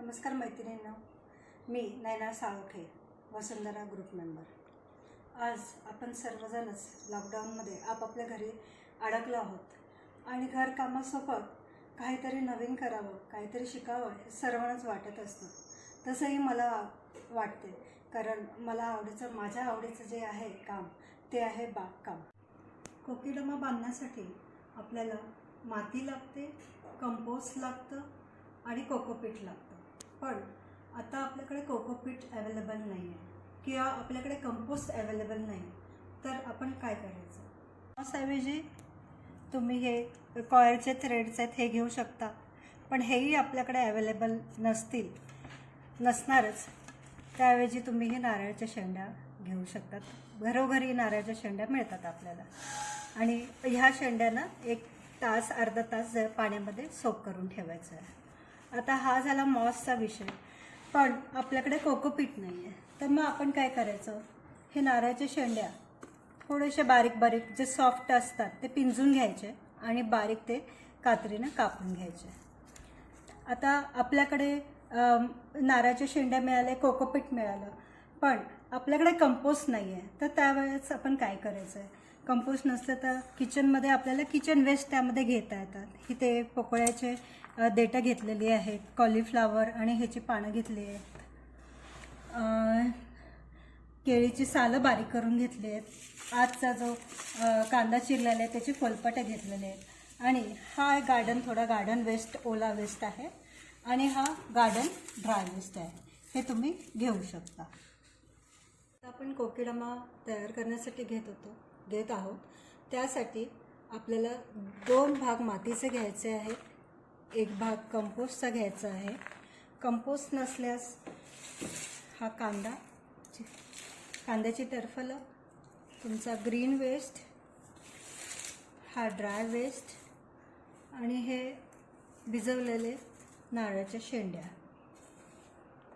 नमस्कार मैत्रिणींनो, मी नैना साळोखे, वसुंधरा group member. आज आपण सर्वजणच लॉकडाऊनमध्ये आपापल्या घरी अडकलो आहोत आणि घरकामासोबत काहीतरी नवीन करावं, काहीतरी शिकावं हे सर्वांनाच वाटत असतं। तसंही मला वाटते, कारण माझ्या आवडीचं जे आहे काम ते आहे बागकाम। कोकीडमा बांधण्यासाठी आपल्याला माती लागते, कंपोस्ट लागतं आणि कोकोपीट लागतं। पण आता आपल्याकडे कोकोपीट अवेलेबल नाही आहे किंवा आपल्याकडे कंपोस्ट अवेलेबल नाही, तर आपण काय करायचं? त्याऐवजी तुम्ही हे कॉयरचे थ्रेड्स आहेत हे घेऊ शकता, पण हेही आपल्याकडे अवेलेबल नसणारच। त्याऐवजी तुम्ही हे नारळाच्या शेंड्या घेऊ शकतात। घरोघरी नारळाच्या शेंड्या मिळतात आपल्याला, आणि ह्या शेंड्यांना एक तास अर्धा तास पाण्यामध्ये सोक करून ठेवायचं आहे। आता हा झाला मॉसचा विषय, पण आपल्याकडे कोकोपीट नाही आहे, तर मग आपण काय करायचं? हे नारळाच्या शेंड्या थोडेसे बारीक बारीक जे सॉफ्ट असतात ते पिंजून घ्यायचे आणि बारीक ते कात्रीनं कापून घ्यायचे। आता आपल्याकडे नारळाच्या शेंड्या मिळाल्या, कोकोपीट मिळालं, पण आपल्याकडे कंपोस्ट नाही आहे, तर त्यावेळेस आपण काय करायचं आहे? कंपोस्ट नसलं तर किचनमध्ये आपल्याला किचन वेस्ट त्यामध्ये घेता येतात। इथे पोकळ्याचे देठं घेतलेली आहेत, कॉलीफ्लावर आणि ह्याची पानं घेतली आहेत, केळीची सालं बारीक करून घेतली आहेत, आजचा जो कांदा चिरलेला आहे त्याची फलपटे घेतलेले आहेत, आणि हा थोडा गार्डन वेस्ट ओला वेस्ट आहे, आणि हा गार्डन ड्राय वेस्ट आहे, हे तुम्ही घेऊ शकता। आपण कोकीडमा तयार करण्यासाठी घेत आहोत। त्यासाठी आपल्याला 2 भाग मातीचे घ्यायचे आहेत, 1 भाग कंपोस्टचा घ्यायचा आहे। कंपोस्ट नसल्यास हा कांद्याची टरफलं, तुमचा ग्रीन वेस्ट, हा ड्राय वेस्ट, आणि हे भिजवलेले नारळाच्या शेंड्या,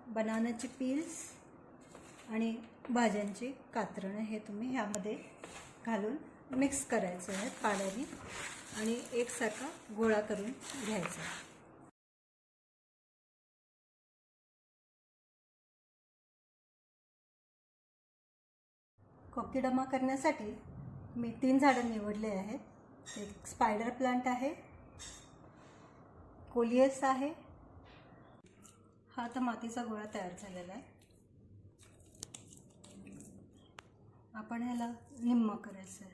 बनानाची पील्स आणि भाज्यांची कातरणं, हे तुम्ही ह्यामध्ये घालून मिक्स करायचं आहे पाण्याने, आणि एकसारखा गोळा करून घ्यायचा। कोकीडमा करण्यासाठी मी 3 झाडं निवडले आहेत। एक स्पायडर प्लांट आहे, कोलियस आहे, हा तर मातीचा गोळा तयार झालेला आहे। आपण ह्याला निम्म करायचं आहे,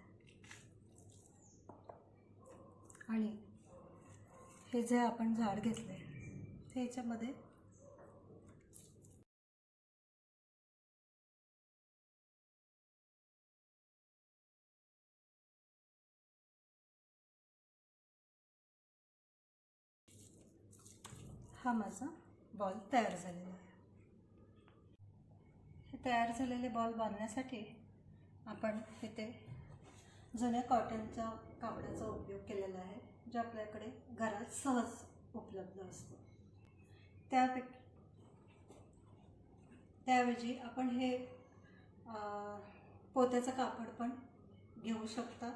आणि हे जे आपण झाड घेतले ते ह्याच्यामध्ये हा माझा बॉल तयार झालेला आहे। हे तयार झालेले बॉल बांधण्यासाठी आपण इथे जुन्या कॉटनच्या कापडाचा उपयोग केलेला आहे, जो आपल्याकडे घरात सहज उपलब्ध असतो। त्याऐवजी आपण हे पोत्याचं कापड पण घेऊ शकता,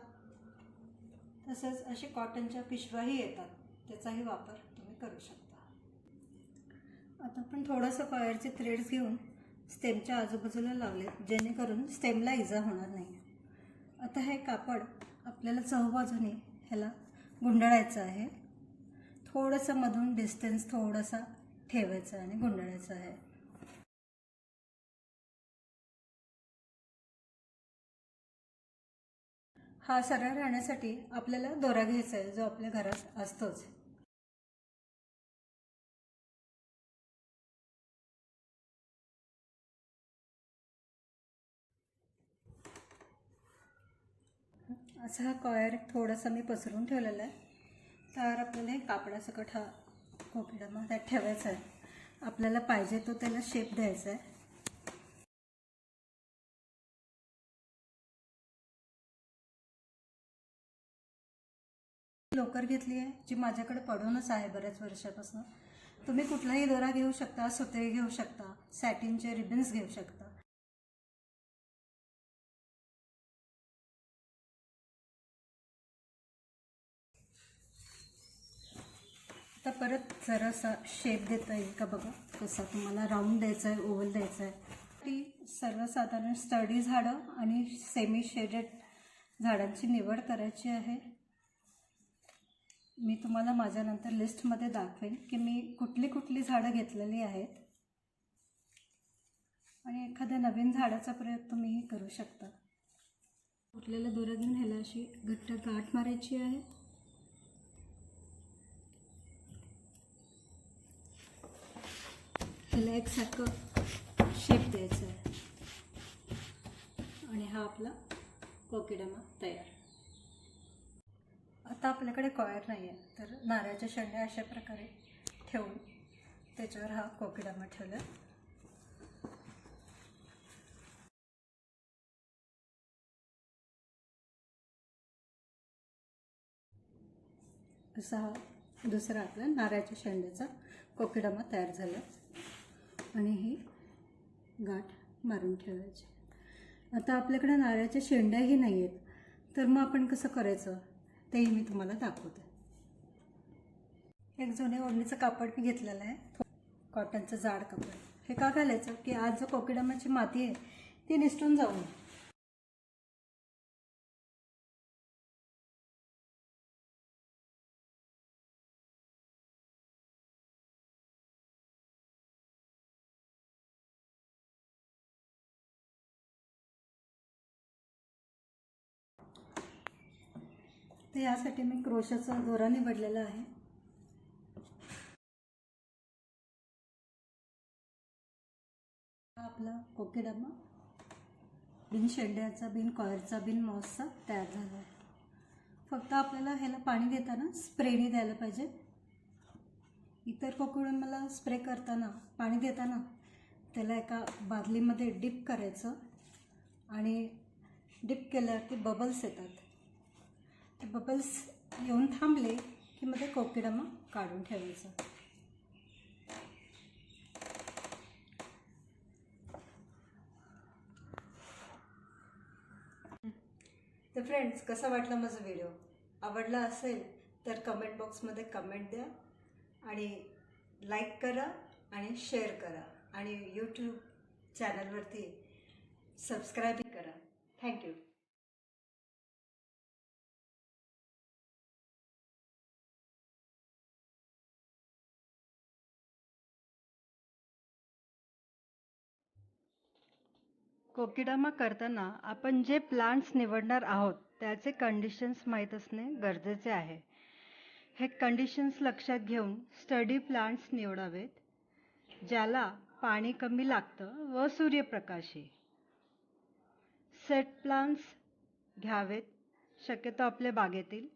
तसंच अशी कॉटनच्या पिशव्याही येतात, त्याचाही वापर तुम्ही करू शकता। आता आपण थोडंसं कॉयरचे थ्रेड्स घेऊन स्टेमच्या आजूबाजूला लावले, जेणेकरून स्टेमला इजा होणार नाही। आता हे कापड आपल्याला चहूबाजूने ह्याला गुंडाळायचं आहे, थोडंसं मधून डिस्टन्स थोडासा ठेवायचं आणि गुंडाळायचं आहे। हा सरळ राहण्यासाठी आपल्याला दोरा घ्यायचा आहे, जो आपल्या घरात असतोच। असा हा कॉयर थोडासा मी पसरून ठेवलेला आहे, तर आपल्याला हे कापडासकट हा कोकीडमा त्यात ठेवायचा आहे। आपल्याला पाहिजे तो त्याला शेप द्यायचा आहे। लोकर घेतली आहे, जी माझ्याकडे पडूनच आहे बऱ्याच वर्षापासून। तुम्ही कुठलाही दोरा घेऊ शकता, सुतळी घेऊ शकता, सॅटिनचे रिबन्स घेऊ शकता। आता परत जरासा शेप देता येईल का बघा, कसा तुम्हाला राऊंड द्यायचा आहे, ओव्हल द्यायचा आहे. ती सर्वसाधारण स्टडी झाडं आणि सेमी शेडेड झाडांची निवड करायची आहे. मी तुम्हाला माझ्यानंतर लिस्टमध्ये दाखवेन की मी कुठली कुठली झाडं घेतलेली आहेत आणि एखाद्या नवीन झाडाचा प्रयोग तुम्हीही करू शकता. फुटलेल्या दोरा घेऊन ह्याला अशी घट्ट गाठ मारायची आहे. ह्याला एकसारखं शेप द्यायचा आहे आणि हा आपला कोकिडामा तयार. आता आपल्याकडे कॉयर नाही आहे, तर नारळाच्या शेंड्या अशा प्रकारे ठेवून त्याच्यावर हा कोकिडामा ठेवला. असा हा दुसरा आपला नारळाच्या शेंड्याचा कोकिडामा तयार झाला आणि ही गाठ मारून ठेवायची. आता आपल्याकडे नारळाच्या शेंड्याही नाही आहेत, तर मग आपण कसं करायचं तेही मी तुम्हाला दाखवते. एक जुने ओढणीचं कापड मी घेतलेलं आहे, कॉटनचं जाड कापड. हे का घालायचं की आज जो कोकिडामाची माती आहे ती निसटून जाऊ नये. तर यासाठी मी क्रोशाचा दोरा निवडलेला आहे. हा आपला कोकिडामा बिन शेंड्याचा, बिन कॉयरचा, बिन मॉसचा तयार झाला आहे. फक्त आपल्याला ह्याला पाणी देताना स्प्रेने द्यायला पाहिजे. इतर कोकिडामाला स्प्रे करताना, पाणी देताना त्याला एका बादलीमध्ये डिप करायचं आणि डिप केल्यावरती बबल्स येतात. ते बबल्स येऊन थांबले की मध्ये कोकिडामा काढून ठेवायचा. तर फ्रेंड्स, कसा वाटला माझा व्हिडिओ? आवडला असेल तर कमेंट बॉक्समध्ये कमेंट द्या आणि लाईक करा आणि शेअर करा आणि यूट्यूब चॅनलवरती सबस्क्राईब करा. थँक्यू. कोकिडामा करताना आपण जे प्लांट्स निवडणार आहोत त्याचे कंडिशन्स माहीत असणे गरजेचे आहे. हे कंडिशन्स लक्षात घेऊन स्टडी प्लांट्स निवडावेत, ज्याला पाणी कमी लागतं व सूर्यप्रकाशही. सेट प्लांट्स घ्यावेत, शक्यतो आपल्या बागेतील.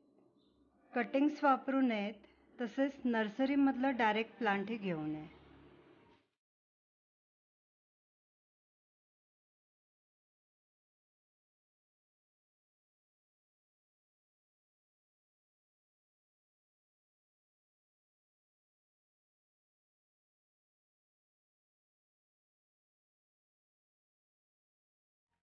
कटिंग्स वापरू नयेत, तसेच नर्सरीमधलं डायरेक्ट प्लांटही घेऊ नये.